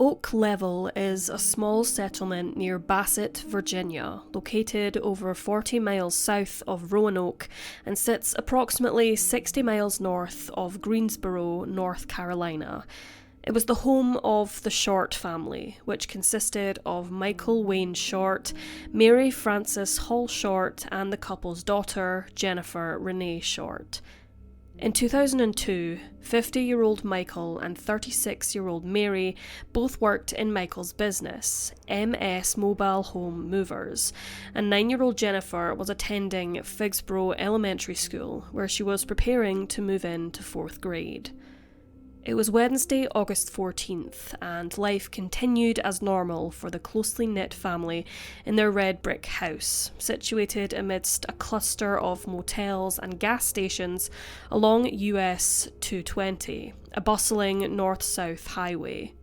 Oak Level is a small settlement near Bassett, Virginia, located over 40 miles south of Roanoke and sits approximately 60 miles north of Greensboro, North Carolina. It was the home of the Short family, which consisted of Michael Wayne Short, Mary Frances Hall Short, and the couple's daughter, Jennifer Renee Short. In 2002, 50-year-old Michael and 36-year-old Mary both worked in Michael's business, MS Mobile Home Movers, and 9-year-old Jennifer was attending Figsboro Elementary School, where she was preparing to move into 4th grade. It was Wednesday, August 14th, and life continued as normal for the closely knit family in their red brick house, situated amidst a cluster of motels and gas stations along US 220, a bustling north-south highway.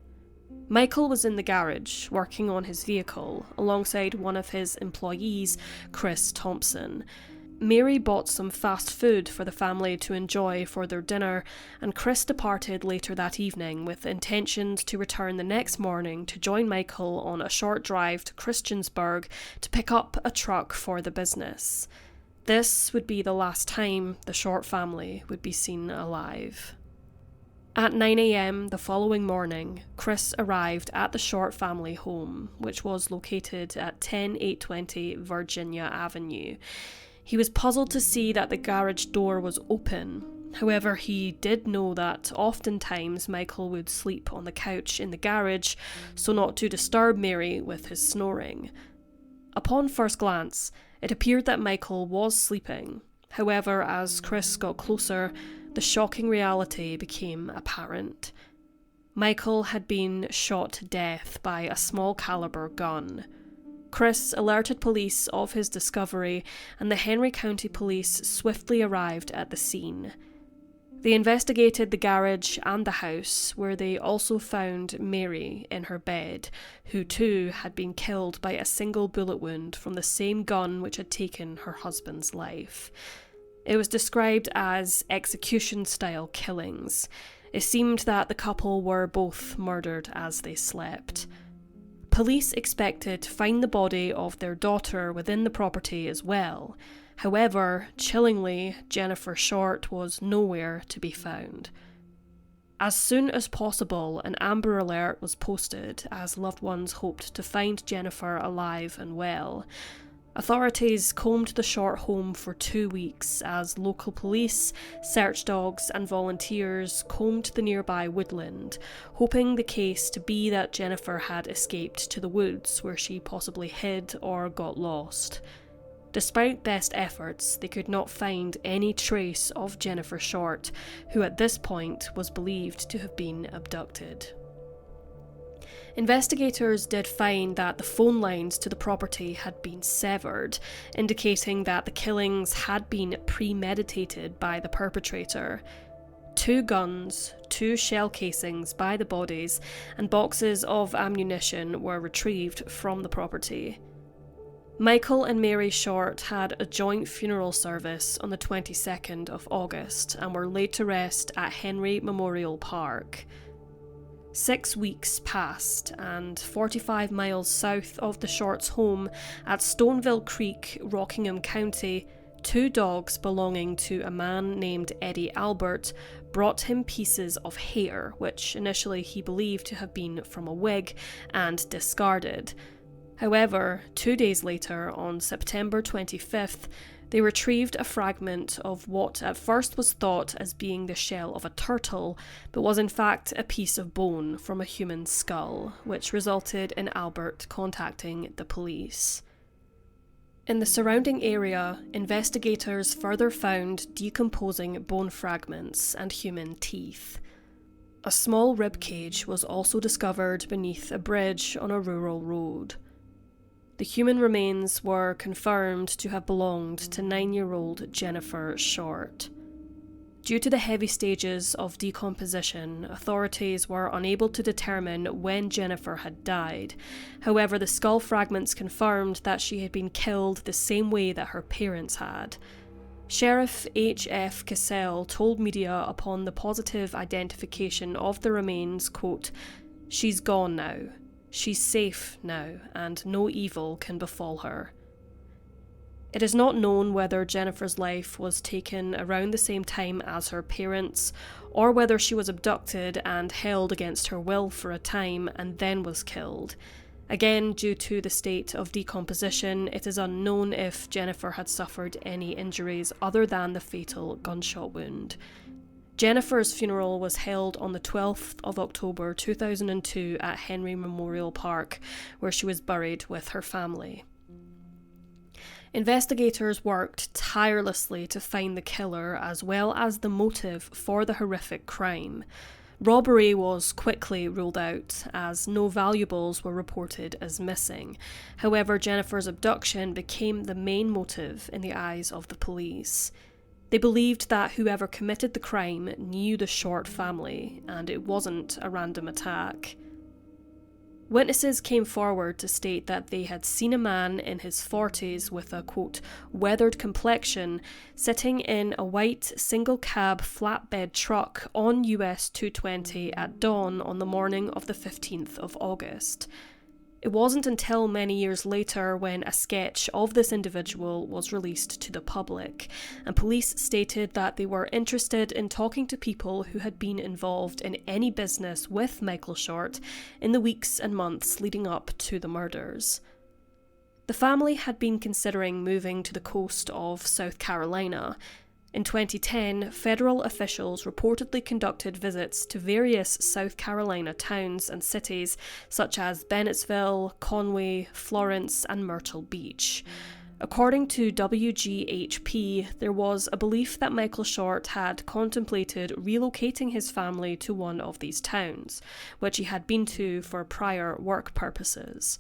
Michael was in the garage, working on his vehicle, alongside one of his employees, Chris Thompson. Mary bought some fast food for the family to enjoy for their dinner, and Chris departed later that evening with intentions to return the next morning to join Michael on a short drive to Christiansburg to pick up a truck for the business. This would be the last time the Short family would be seen alive. At 9 a.m. the following morning, Chris arrived at the Short family home, which was located at 10820 Virginia Avenue. He was puzzled to see that the garage door was open. However, he did know that oftentimes Michael would sleep on the couch in the garage, so not to disturb Mary with his snoring. Upon first glance, it appeared that Michael was sleeping. However, as Chris got closer, the shocking reality became apparent. Michael had been shot to death by a small caliber gun. Chris alerted police of his discovery, and the Henry County Police swiftly arrived at the scene. They investigated the garage and the house, where they also found Mary in her bed, who too had been killed by a single bullet wound from the same gun which had taken her husband's life. It was described as execution-style killings. It seemed that the couple were both murdered as they slept. Police expected to find the body of their daughter within the property as well. However, chillingly, Jennifer Short was nowhere to be found. As soon as possible, an Amber Alert was posted as loved ones hoped to find Jennifer alive and well. Authorities combed the Short home for 2 weeks as local police, search dogs and volunteers combed the nearby woodland, hoping the case to be that Jennifer had escaped to the woods where she possibly hid or got lost. Despite best efforts, they could not find any trace of Jennifer Short, who at this point was believed to have been abducted. Investigators did find that the phone lines to the property had been severed, indicating that the killings had been premeditated by the perpetrator. 2 guns, 2 shell casings by the bodies, and boxes of ammunition were retrieved from the property. Michael and Mary Short had a joint funeral service on the 22nd of August and were laid to rest at Henry Memorial Park. 6 weeks passed, and 45 miles south of the Shorts' home at Stoneville Creek, Rockingham County, 2 dogs belonging to a man named Eddie Albert brought him pieces of hair, which initially he believed to have been from a wig, and discarded. However, 2 days later, on September 25th, they retrieved a fragment of what at first was thought as being the shell of a turtle, but was in fact a piece of bone from a human skull, which resulted in Albert contacting the police. In the surrounding area, investigators further found decomposing bone fragments and human teeth. A small rib cage was also discovered beneath a bridge on a rural road. The human remains were confirmed to have belonged to 9-year-old Jennifer Short. Due to the heavy stages of decomposition, authorities were unable to determine when Jennifer had died. However, the skull fragments confirmed that she had been killed the same way that her parents had. Sheriff H.F. Cassell told media upon the positive identification of the remains, quote, She's gone now. She's safe now, and no evil can befall her. It is not known whether Jennifer's life was taken around the same time as her parents, or whether she was abducted and held against her will for a time and then was killed. Again, due to the state of decomposition, it is unknown if Jennifer had suffered any injuries other than the fatal gunshot wound. Jennifer's funeral was held on the 12th of October 2002 at Henry Memorial Park, where she was buried with her family. Investigators worked tirelessly to find the killer as well as the motive for the horrific crime. Robbery was quickly ruled out, as no valuables were reported as missing. However, Jennifer's abduction became the main motive in the eyes of the police. They believed that whoever committed the crime knew the Short family, and it wasn't a random attack. Witnesses came forward to state that they had seen a man in his 40s with a, quote, weathered complexion sitting in a white single-cab flatbed truck on US 220 at dawn on the morning of the 15th of August. It wasn't until many years later when a sketch of this individual was released to the public, and police stated that they were interested in talking to people who had been involved in any business with Michael Short in the weeks and months leading up to the murders. The family had been considering moving to the coast of South Carolina. In 2010, federal officials reportedly conducted visits to various South Carolina towns and cities such as Bennettsville, Conway, Florence, and Myrtle Beach. According to WGHP, there was a belief that Michael Short had contemplated relocating his family to one of these towns, which he had been to for prior work purposes.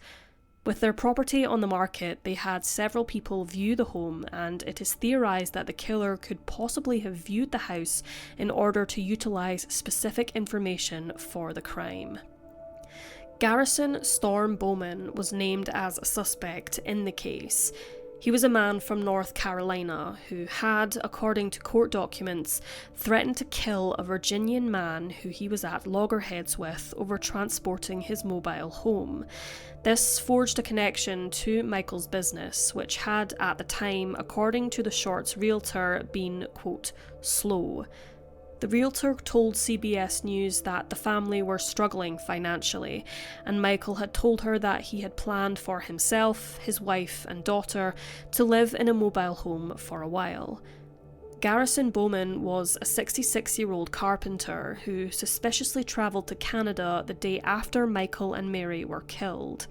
With their property on the market, they had several people view the home, and it is theorized that the killer could possibly have viewed the house in order to utilize specific information for the crime. Garrison Storm Bowman was named as a suspect in the case. He was a man from North Carolina who had, according to court documents, threatened to kill a Virginian man who he was at loggerheads with over transporting his mobile home. This forged a connection to Michael's business, which had, at the time, according to the Short's realtor, been, quote, slow. The realtor told CBS News that the family were struggling financially, and Michael had told her that he had planned for himself, his wife, and daughter to live in a mobile home for a while. Garrison Bowman was a 66-year-old carpenter who suspiciously travelled to Canada the day after Michael and Mary were killed.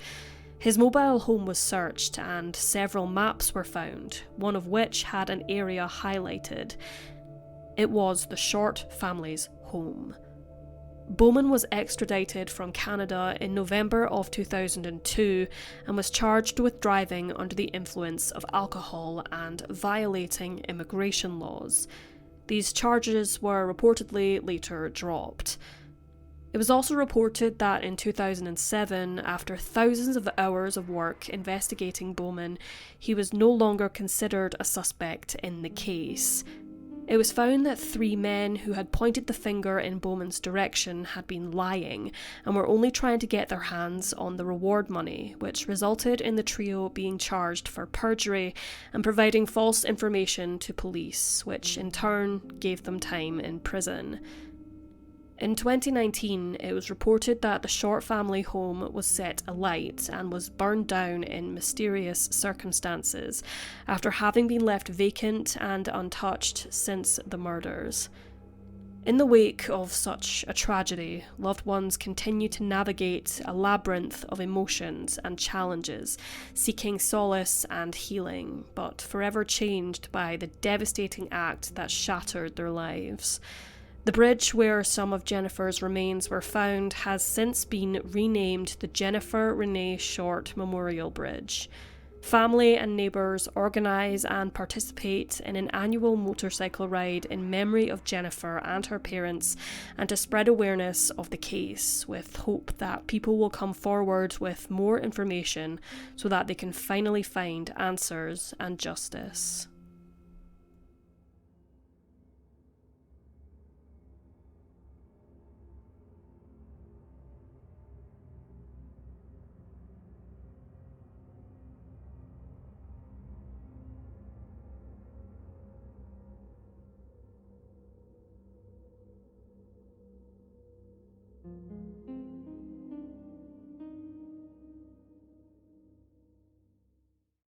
His mobile home was searched and several maps were found, one of which had an area highlighted. It was the Short family's home. Bowman was extradited from Canada in November of 2002 and was charged with driving under the influence of alcohol and violating immigration laws. These charges were reportedly later dropped. It was also reported that in 2007, after thousands of hours of work investigating Bowman, he was no longer considered a suspect in the case. It was found that 3 men who had pointed the finger in Bowman's direction had been lying and were only trying to get their hands on the reward money, which resulted in the trio being charged for perjury and providing false information to police, which in turn gave them time in prison. In 2019, it was reported that the Short family home was set alight and was burned down in mysterious circumstances after having been left vacant and untouched since the murders. In the wake of such a tragedy, loved ones continue to navigate a labyrinth of emotions and challenges, seeking solace and healing, but forever changed by the devastating act that shattered their lives. The bridge where some of Jennifer's remains were found has since been renamed the Jennifer Renee Short Memorial Bridge. Family and neighbours organise and participate in an annual motorcycle ride in memory of Jennifer and her parents and to spread awareness of the case, with hope that people will come forward with more information so that they can finally find answers and justice.